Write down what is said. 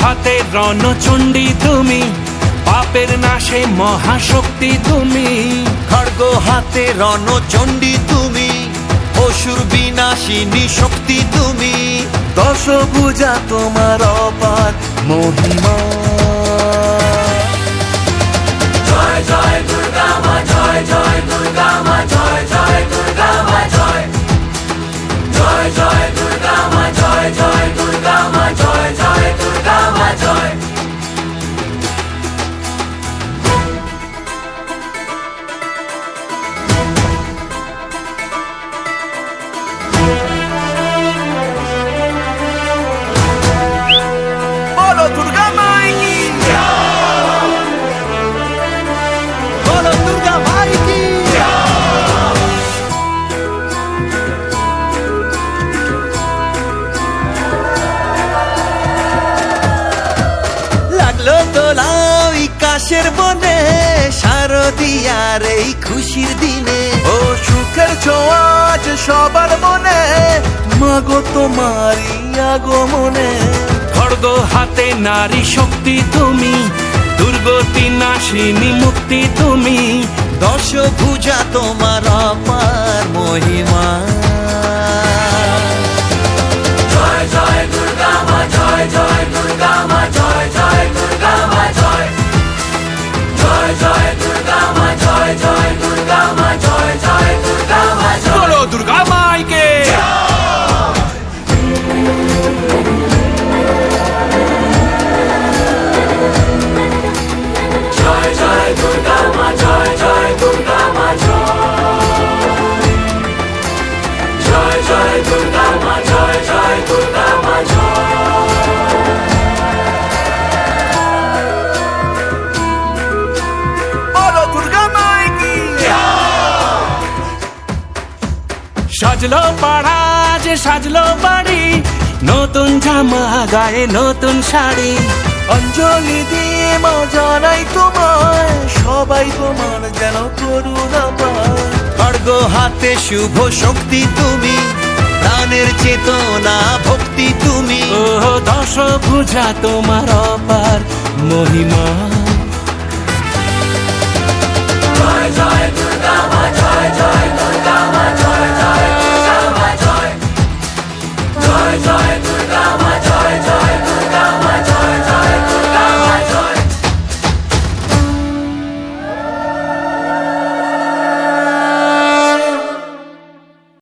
হাতে রণচণ্ডী তুমি, পাপের নাশে মহাশক্তি তুমি। খড়গ হাতে রণচণ্ডী তুমি, অসুর বিনাশিনী শক্তি তুমি। দশভুজা তোমার অপার মহিমা। জয় জয় দুর্গা মা, জয় জয় দুর্গা মা, জয় জয় দুর্গা মা, জয় জয় জয় দুর্গা মা, জয় জয় দুর্গা মা, জয় জয় দুর্গা মা, জয়। বলো দুর্গা মাই কি, বলো দুর্গা মাই কি। লাগলো দোলাও কাশের বনে, শারদিয়ার এই খুশির দিনে। ও সুখের ছোঁয়া আজ সবার মনে, মাগো তোমারই আগমনে। খড়গ হাতে নারী শক্তি তুমি, দুর্গতি নাশিনী মুক্তি তুমি। দশভুজা তোমার অপার মহিমা। জয় জয় দুর্গা মা, জয় জয় দুর্গা মা, জয় জয় দুর্গা মা, জয় জয় জয় দুর্গা মা, জয় জয় দুর্গা মা, জয় জয় দুর্গা মা, জয়। বলো দুর্গা মাইকে। জয় জয় দুর্গা মা, জয় জয় দুর্গা মা, জয় জয় দুর্গা মা, জয় জয় দুর্গা মা, বলো দুর্গা মাই কি। সাজলো পাড়া যে সাজলো বাড়ি, নতুন জামা গায়ে নতুন শাড়ি। অঞ্জলি দিয়ে মা জানাই তোমায়, সবাই তোমার যেন করুণা পায়। খড়গ হাতে শুভ শক্তি তুমি, প্রাণের চেতনা ভক্তি তুমি। ও দশভুজা তোমার অপার মহিমা।